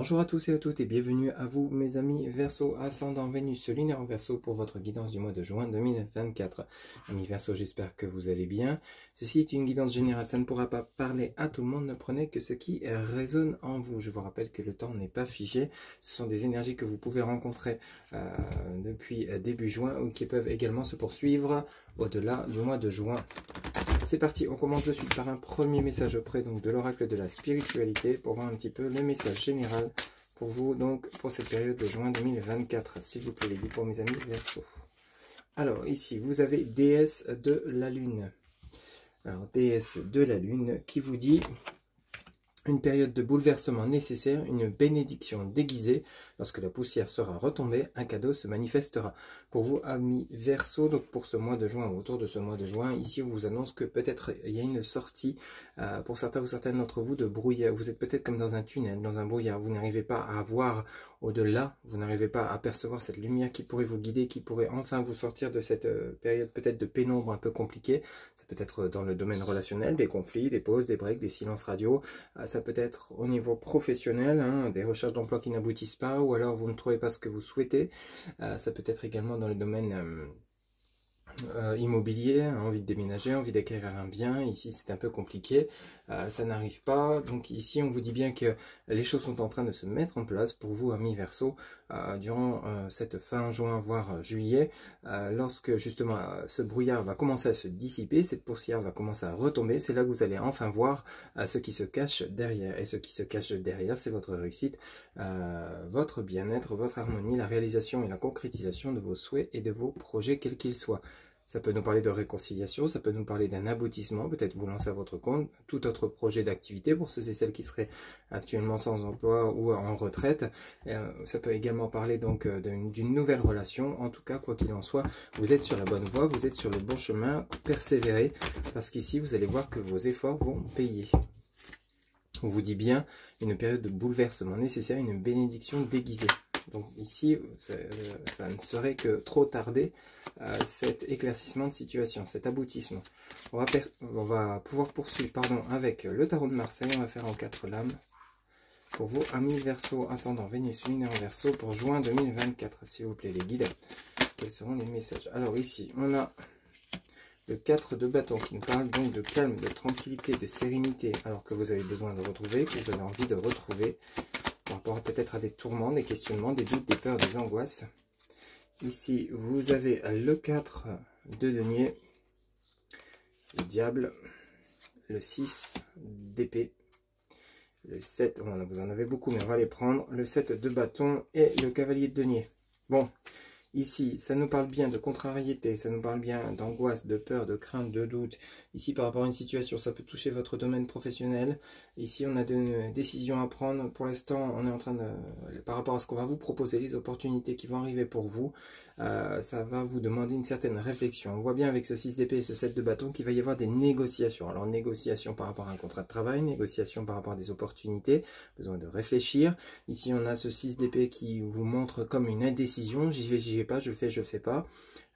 Bonjour à tous et à toutes et bienvenue à vous mes amis Verseau, ascendant Vénus lunaire en Verseau pour votre guidance du mois de juin 2024. Amis Verseau, j'espère que vous allez bien. Ceci est une guidance générale, ça ne pourra pas parler à tout le monde, ne prenez que ce qui résonne en vous. Je vous rappelle que le temps n'est pas figé, ce sont des énergies que vous pouvez rencontrer depuis début juin ou qui peuvent également se poursuivre au-delà du mois de juin. C'est parti, on commence de suite par un premier message auprès donc, de l'oracle de la spiritualité pour voir un petit peu le message général pour vous, donc pour cette période de juin 2024. S'il vous plaît les guides pour mes amis Verseau. Alors ici, vous avez déesse de la lune. Alors déesse de la lune qui vous dit une période de bouleversement nécessaire, une bénédiction déguisée. Lorsque la poussière sera retombée, un cadeau se manifestera. Pour vous, amis Verseau, donc pour ce mois de juin, autour de ce mois de juin, ici on vous annonce que peut-être il y a une sortie, pour certains ou certaines d'entre vous, de brouillard. Vous êtes peut-être comme dans un tunnel, dans un brouillard. Vous n'arrivez pas à voir au-delà, vous n'arrivez pas à percevoir cette lumière qui pourrait vous guider, qui pourrait enfin vous sortir de cette période peut-être de pénombre un peu compliquée. Ça peut être dans le domaine relationnel, des conflits, des pauses, des breaks, des silences radio. Ça peut être au niveau professionnel, hein, des recherches d'emploi qui n'aboutissent pas, ou alors vous ne trouvez pas ce que vous souhaitez. Ça peut être également dans le domaine immobilier, envie de déménager, envie d'acquérir un bien. Ici c'est un peu compliqué, ça n'arrive pas. Donc ici on vous dit bien que les choses sont en train de se mettre en place pour vous amis Verseau durant cette fin juin voire juillet, lorsque justement ce brouillard va commencer à se dissiper, cette poussière va commencer à retomber. C'est là que vous allez enfin voir ce qui se cache derrière, et ce qui se cache derrière c'est votre réussite, votre bien-être, votre harmonie, la réalisation et la concrétisation de vos souhaits et de vos projets quels qu'ils soient. Ça peut nous parler de réconciliation, ça peut nous parler d'un aboutissement, peut-être vous lancer à votre compte, tout autre projet d'activité pour ceux et celles qui seraient actuellement sans emploi ou en retraite. Ça peut également parler donc d'une nouvelle relation. En tout cas, quoi qu'il en soit, vous êtes sur la bonne voie, vous êtes sur le bon chemin, persévérez, parce qu'ici vous allez voir que vos efforts vont payer. On vous dit bien une période de bouleversement nécessaire, une bénédiction déguisée. Donc ici, ça ne serait que trop tarder, cet éclaircissement de situation, cet aboutissement. On va pouvoir poursuivre avec le tarot de Marseille. On va faire en 4 lames. Pour vous, amis Verseau, ascendant Vénus lunaire en Verseau, pour juin 2024, s'il vous plaît les guides. Quels seront les messages? Alors ici, on a le 4 de bâton qui nous parle donc de calme, de tranquillité, de sérénité, alors que vous avez besoin de retrouver, que vous avez envie de retrouver, par rapport peut-être à des tourments, des questionnements, des doutes, des peurs, des angoisses. Ici, vous avez le 4 de denier, le diable, le 6 d'épée, le 7, vous en avez beaucoup, mais on va les prendre, le 7 de bâton et le cavalier de denier. Bon, ici, ça nous parle bien de contrariété, ça nous parle bien d'angoisse, de peur, de crainte, de doute. Ici, par rapport à une situation, ça peut toucher votre domaine professionnel. Ici, on a des décisions à prendre. Pour l'instant, on est en train de, par rapport à ce qu'on va vous proposer, les opportunités qui vont arriver pour vous, ça va vous demander une certaine réflexion. On voit bien avec ce 6 d'épée et ce 7 de bâton qu'il va y avoir des négociations. Alors, négociation par rapport à un contrat de travail, négociation par rapport à des opportunités, besoin de réfléchir. Ici, on a ce 6 d'épée qui vous montre comme une indécision. J'y vais pas, je fais pas.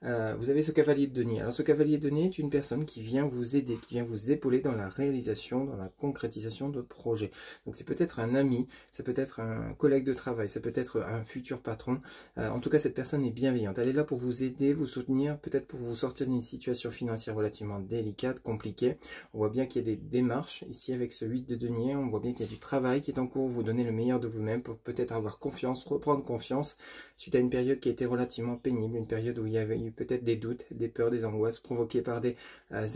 Vous avez ce cavalier de denier. Alors ce cavalier de denier est une personne qui vient vous aider, qui vient vous épauler dans la réalisation, dans la concrétisation de projets. Donc c'est peut-être un ami, ça peut être un collègue de travail, ça peut être un futur patron. En tout cas, cette personne est bienveillante. Elle est là pour vous aider, vous soutenir, peut-être pour vous sortir d'une situation financière relativement délicate, compliquée. On voit bien qu'il y a des démarches ici avec ce 8 de denier. On voit bien qu'il y a du travail qui est en cours, vous donner le meilleur de vous-même pour peut-être avoir confiance, reprendre confiance suite à une période qui a été relativement pénible, une période où il y avait eu peut-être des doutes, des peurs, des angoisses provoquées par des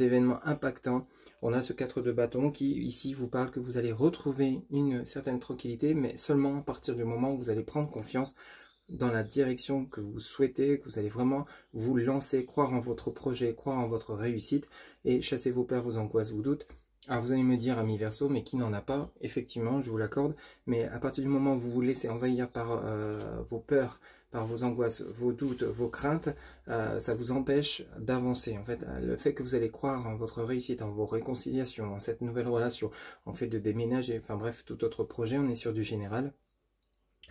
événements impactants. On a ce 4 de bâton qui ici vous parle que vous allez retrouver une certaine tranquillité, mais seulement à partir du moment où vous allez prendre confiance dans la direction que vous souhaitez, que vous allez vraiment vous lancer, croire en votre projet, croire en votre réussite et chasser vos peurs, vos angoisses, vos doutes. Alors vous allez me dire, ami Verseau, mais qui n'en a pas? Effectivement, je vous l'accorde, mais à partir du moment où vous vous laissez envahir par vos peurs, par vos angoisses, vos doutes, vos craintes, ça vous empêche d'avancer. En fait, le fait que vous allez croire en votre réussite, en vos réconciliations, en cette nouvelle relation, en fait de déménager, enfin bref, tout autre projet, on est sur du général.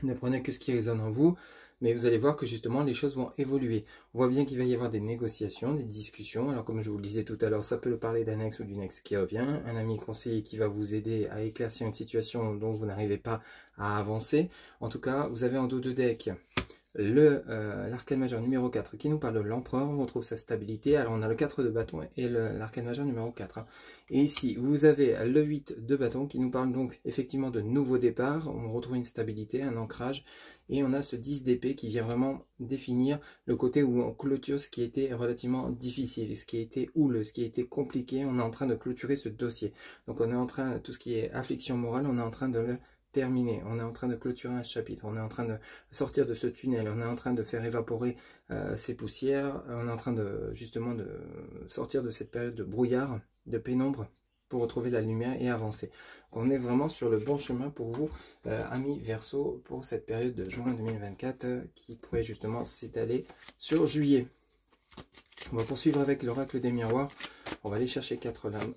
Ne prenez que ce qui résonne en vous, mais vous allez voir que justement les choses vont évoluer. On voit bien qu'il va y avoir des négociations, des discussions. Alors comme je vous le disais tout à l'heure, ça peut parler d'un ex ou d'une ex qui revient, un ami conseiller qui va vous aider à éclaircir une situation dont vous n'arrivez pas à avancer. En tout cas, vous avez en dos de deck l'arcane majeur numéro 4 qui nous parle de l'empereur, on retrouve sa stabilité. Alors on a le 4 de bâton et l'arcane majeur numéro 4. Hein. Et ici, vous avez le 8 de bâton qui nous parle donc effectivement de nouveaux départs. On retrouve une stabilité, un ancrage. Et on a ce 10 d'épée qui vient vraiment définir le côté où on clôture ce qui était relativement difficile, ce qui a été houleux, ce qui a été compliqué. On est en train de clôturer ce dossier. Donc on est en train, tout ce qui est affliction morale, on est en train de le terminé, on est en train de clôturer un chapitre, on est en train de sortir de ce tunnel, on est en train de faire évaporer ces poussières, on est en train de justement de sortir de cette période de brouillard, de pénombre, pour retrouver la lumière et avancer. Donc on est vraiment sur le bon chemin pour vous, amis Verseau, pour cette période de juin 2024 qui pourrait justement s'étaler sur juillet. On va poursuivre avec l'oracle des miroirs, on va aller chercher 4 lames.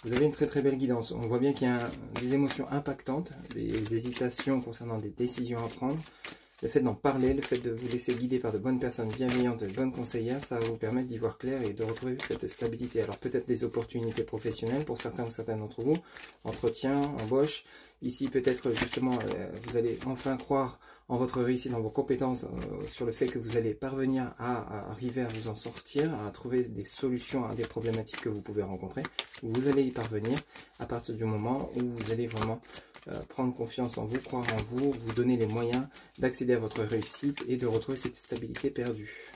Vous avez une très très belle guidance. On voit bien qu'il y a des émotions impactantes, des hésitations concernant des décisions à prendre. Le fait d'en parler, le fait de vous laisser guider par de bonnes personnes bienveillantes, de bonnes conseillères, ça va vous permettre d'y voir clair et de retrouver cette stabilité. Alors peut-être des opportunités professionnelles pour certains ou certaines d'entre vous, entretien, embauche. Ici peut-être justement vous allez enfin croire en votre réussite, dans vos compétences, sur le fait que vous allez parvenir à arriver à vous en sortir, à trouver des solutions à des problématiques que vous pouvez rencontrer. Vous allez y parvenir à partir du moment où vous allez vraiment prendre confiance en vous, croire en vous, vous donner les moyens d'accéder à votre réussite et de retrouver cette stabilité perdue.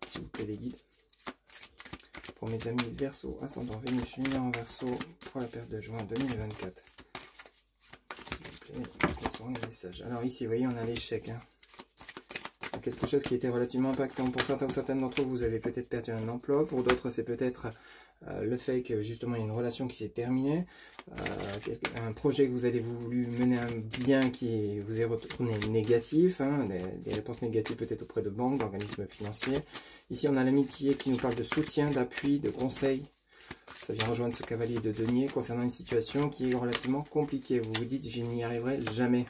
S'il vous plaît les guides. Pour mes amis Verseau, ascendant Vénus, lumière en Verseau, pour la période de juin 2024. S'il vous plaît, quels seront les messages? Alors ici, vous voyez, on a l'échec. Hein. Quelque chose qui était relativement impactant. Pour certains ou certaines d'entre vous, vous avez peut-être perdu un emploi. Pour d'autres, c'est peut-être le fait que justement il y a une relation qui s'est terminée, un projet que vous avez voulu mener à bien qui vous est retourné négatif, hein, des réponses négatives peut-être auprès de banques, d'organismes financiers. Ici on a l'amitié qui nous parle de soutien, d'appui, de conseil. Ça vient rejoindre ce cavalier de denier concernant une situation qui est relativement compliquée. Vous vous dites je n'y arriverai jamais.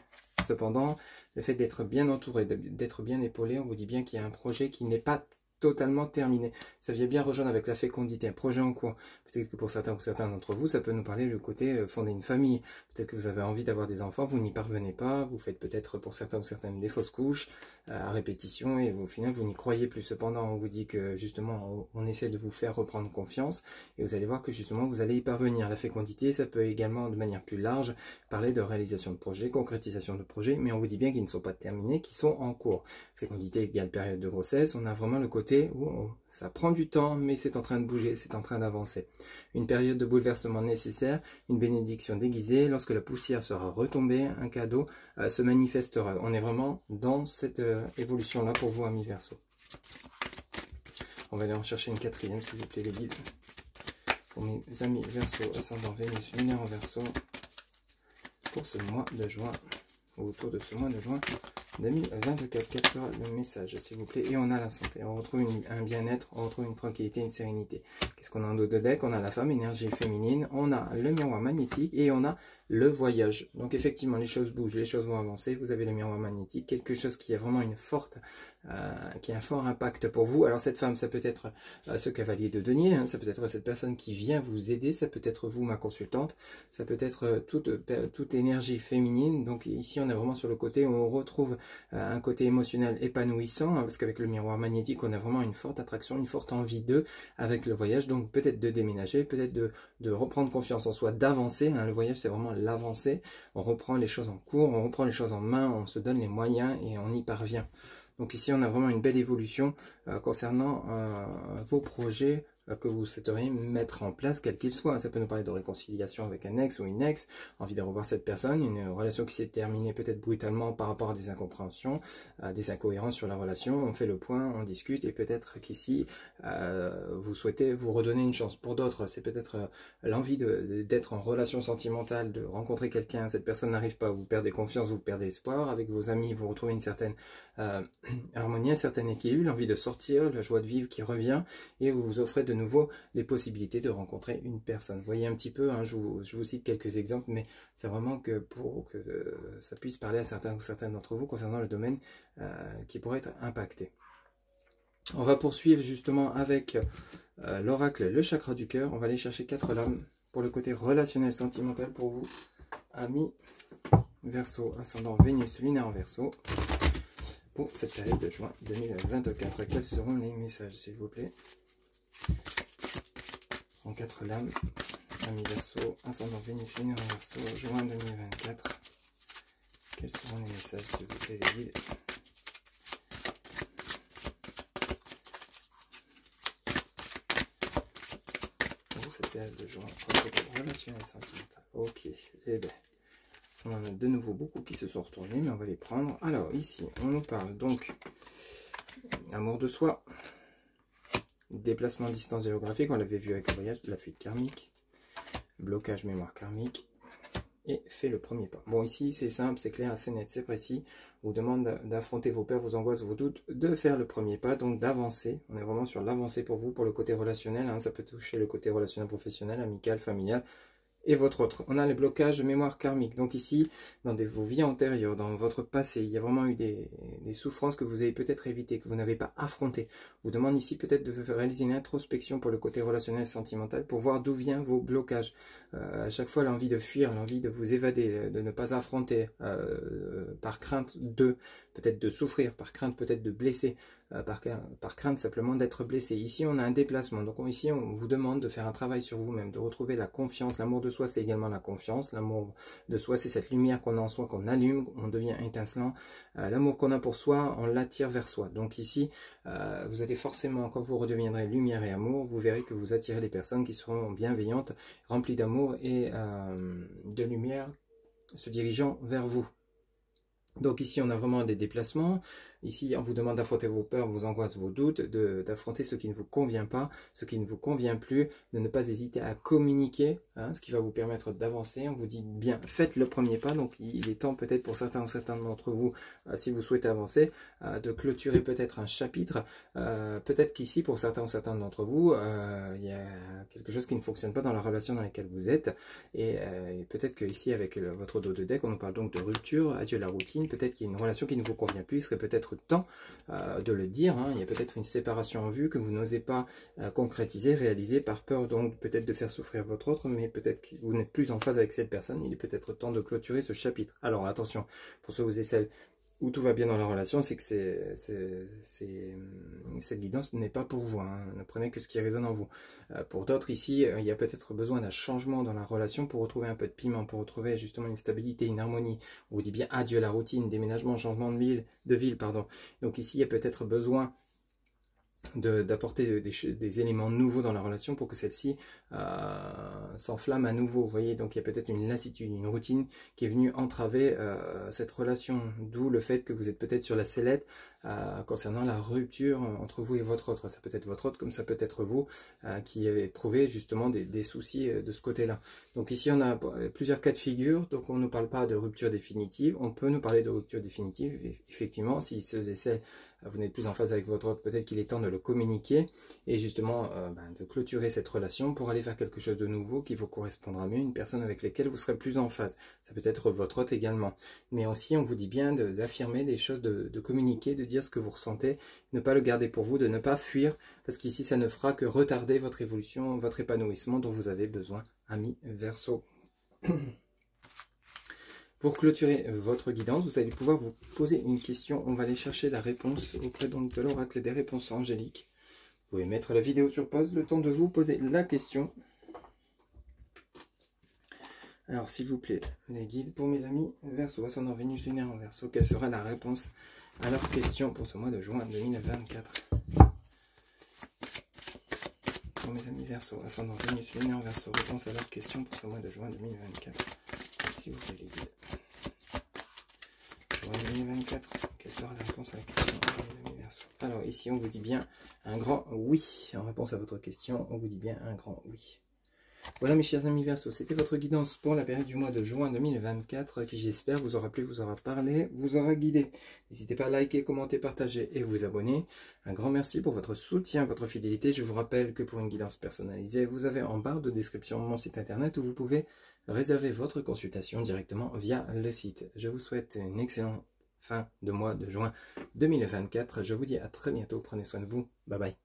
Cependant, le fait d'être bien entouré, d'être bien épaulé, on vous dit bien qu'il y a un projet qui n'est pas totalement terminé. Ça vient bien rejoindre avec la fécondité, un projet en cours. Peut-être que pour certains ou certains d'entre vous, ça peut nous parler du côté fonder une famille. Peut-être que vous avez envie d'avoir des enfants, vous n'y parvenez pas, vous faites peut-être pour certains ou certaines des fausses couches à répétition et au final vous n'y croyez plus. Cependant, on vous dit que justement on essaie de vous faire reprendre confiance et vous allez voir que justement vous allez y parvenir. La fécondité, ça peut également de manière plus large parler de réalisation de projets, concrétisation de projets, mais on vous dit bien qu'ils ne sont pas terminés, qu'ils sont en cours. Fécondité égale période de grossesse, on a vraiment le côté où ça prend du temps, mais c'est en train de bouger, c'est en train d'avancer. Une période de bouleversement nécessaire, une bénédiction déguisée, lorsque la poussière sera retombée, un cadeau se manifestera. On est vraiment dans cette évolution-là pour vous, amis Verseau. On va aller en chercher une quatrième, s'il vous plaît, les guides. Pour mes amis Verseau, ascendant Vénus, lunaire en Verseau, pour ce mois de juin, ou autour de ce mois de juin 2024, quel sera le message s'il vous plaît? Et on a la santé, on retrouve un bien-être, on retrouve une tranquillité, une sérénité. Qu'est-ce qu'on a en dos de deck? On a la femme, énergie féminine, on a le miroir magnétique et on a le voyage. Donc effectivement les choses bougent, les choses vont avancer, vous avez le miroir magnétique, quelque chose qui a vraiment une forte, qui a un fort impact pour vous. Alors cette femme, ça peut être ce cavalier de denier, hein, ça peut être cette personne qui vient vous aider, ça peut être vous, ma consultante, ça peut être toute énergie féminine. Donc ici on est vraiment sur le côté où on retrouve un côté émotionnel épanouissant, hein, parce qu'avec le miroir magnétique on a vraiment une forte attraction, une forte envie d'eux avec le voyage, donc peut-être de déménager, peut-être de reprendre confiance en soi, d'avancer, hein. Le voyage c'est vraiment l'avancée, on reprend les choses en cours, on reprend les choses en main, on se donne les moyens et on y parvient. Donc ici on a vraiment une belle évolution concernant vos projets que vous souhaiteriez mettre en place, quel qu'il soit. Ça peut nous parler de réconciliation avec un ex ou une ex, envie de revoir cette personne, une relation qui s'est terminée peut-être brutalement par rapport à des incompréhensions, des incohérences sur la relation. On fait le point, on discute et peut-être qu'ici vous souhaitez vous redonner une chance. Pour d'autres, c'est peut-être l'envie d'être en relation sentimentale, de rencontrer quelqu'un, cette personne n'arrive pas, vous perdez confiance, vous perdez espoir. Avec vos amis, vous retrouvez une certaine harmonie, un certain équilibre, l'envie de sortir, la joie de vivre qui revient et vous vous offrez de nouveau les possibilités de rencontrer une personne. Vous voyez un petit peu, hein, je vous cite quelques exemples, mais c'est vraiment que pour que ça puisse parler à certains ou certaines d'entre vous concernant le domaine qui pourrait être impacté. On va poursuivre justement avec l'oracle, le chakra du cœur. On va aller chercher 4 lames pour le côté relationnel, sentimental pour vous, amis Verseau, ascendant Vénus, lunaire en Verseau, pour cette période de juin 2024. Quels seront les messages, s'il vous plaît? En 4 lames, amis Verseau, ascendant Vénus, lunaire en Verseau, juin 2024. Quels seront les messages, s'il vous plaît, les guides? Cette période de juin, relationnel et sentimental. Ok, et bien, on en a de nouveau beaucoup qui se sont retournés, mais on va les prendre. Alors, ici, on nous parle donc amour de soi, déplacement distance géographique, on l'avait vu avec le voyage, la fuite karmique, blocage mémoire karmique, et fait le premier pas. Bon, ici, c'est simple, c'est clair, c'est net, c'est précis. On vous demande d'affronter vos peurs, vos angoisses, vos doutes, de faire le premier pas, donc d'avancer. On est vraiment sur l'avancée pour vous, pour le côté relationnel. Hein, ça peut toucher le côté relationnel professionnel, amical, familial. Et votre autre. On a les blocages de mémoire karmique. Donc ici, dans vos vies antérieures, dans votre passé, il y a vraiment eu des souffrances que vous avez peut-être évitées, que vous n'avez pas affrontées. Je vous demande ici peut-être de réaliser une introspection pour le côté relationnel sentimental, pour voir d'où viennent vos blocages. À chaque fois, l'envie de fuir, l'envie de vous évader, de ne pas affronter, par crainte peut-être de souffrir, par crainte peut-être de blesser, par crainte simplement d'être blessé. Ici, on a un déplacement. Donc ici, on vous demande de faire un travail sur vous-même, de retrouver la confiance. L'amour de soi, c'est également la confiance. L'amour de soi, c'est cette lumière qu'on a en soi, qu'on allume, on devient étincelant. L'amour qu'on a pour soi, on l'attire vers soi. Donc ici, vous allez forcément, quand vous redeviendrez lumière et amour, vous verrez que vous attirez des personnes qui seront bienveillantes, remplies d'amour et de lumière, se dirigeant vers vous. Donc ici, on a vraiment des déplacements. Ici, on vous demande d'affronter vos peurs, vos angoisses, vos doutes, d'affronter ce qui ne vous convient pas, ce qui ne vous convient plus, de ne pas hésiter à communiquer, hein, ce qui va vous permettre d'avancer. On vous dit bien, faites le premier pas. Donc, il est temps peut-être pour certains ou certaines d'entre vous, si vous souhaitez avancer, de clôturer peut-être un chapitre. Peut-être qu'ici, pour certains ou certaines d'entre vous, il y a quelque chose qui ne fonctionne pas dans la relation dans laquelle vous êtes. Et peut-être qu'ici, avec votre dos de deck, on nous parle donc de rupture, adieu la routine. Peut-être qu'il y a une relation qui ne vous convient plus, il serait peut-être temps de le dire, hein. Il y a peut-être une séparation en vue que vous n'osez pas concrétiser, réaliser par peur donc peut-être de faire souffrir votre autre, mais peut-être que vous n'êtes plus en phase avec cette personne, il est peut-être temps de clôturer ce chapitre. Alors attention, pour ceux et celles où tout va bien dans la relation, c'est que cette guidance n'est pas pour vous, hein. Ne prenez que ce qui résonne en vous. Pour d'autres ici, il y a peut-être besoin d'un changement dans la relation pour retrouver un peu de piment, pour retrouver justement une stabilité, une harmonie. On vous dit bien adieu la routine, déménagement, changement de ville, pardon. Donc ici, il y a peut-être besoin d'apporter des éléments nouveaux dans la relation pour que celle-ci s'enflamme à nouveau. Vous voyez, donc il y a peut-être une lassitude, une routine qui est venue entraver cette relation, d'où le fait que vous êtes peut-être sur la sellette concernant la rupture entre vous et votre autre. Ça peut être votre autre comme ça peut être vous qui avez éprouvé justement des soucis de ce côté-là. Donc ici on a plusieurs cas de figure, donc on ne parle pas de rupture définitive, on peut nous parler de rupture définitive, effectivement, si ceux et celles vous n'êtes plus en phase avec votre autre, peut-être qu'il est temps de le communiquer et justement de clôturer cette relation pour aller vers quelque chose de nouveau qui vous correspondra mieux, une personne avec laquelle vous serez plus en phase. Ça peut être votre autre également. Mais aussi, on vous dit bien d'affirmer des choses, de communiquer, de dire ce que vous ressentez, ne pas le garder pour vous, de ne pas fuir, parce qu'ici, ça ne fera que retarder votre évolution, votre épanouissement dont vous avez besoin, amis Verseau. Pour clôturer votre guidance, vous allez pouvoir vous poser une question. On va aller chercher la réponse auprès donc de l'oracle des réponses angéliques. Vous pouvez mettre la vidéo sur pause, le temps de vous poser la question. Alors, s'il vous plaît, les guides pour mes amis Verseau, ascendant Vénus, lunaire en Verseau, quelle sera la réponse à leur question pour ce mois de juin 2024? Pour mes amis Verseau, ascendant Vénus, lunaire en Verseau, réponse à leur question pour ce mois de juin 2024. S'il vous plaît, les guides. Juin 2024, quelle sera la réponse à la question pour mes amis Verseau? Alors, ici, on vous dit bien un grand oui. En réponse à votre question, on vous dit bien un grand oui. Voilà mes chers amis Verseau, c'était votre guidance pour la période du mois de juin 2024 qui j'espère vous aura plu, vous aura parlé, vous aura guidé. N'hésitez pas à liker, commenter, partager et vous abonner. Un grand merci pour votre soutien, votre fidélité. Je vous rappelle que pour une guidance personnalisée, vous avez en barre de description mon site internet où vous pouvez réserver votre consultation directement via le site. Je vous souhaite une excellente fin de mois de juin 2024. Je vous dis à très bientôt, prenez soin de vous, bye bye.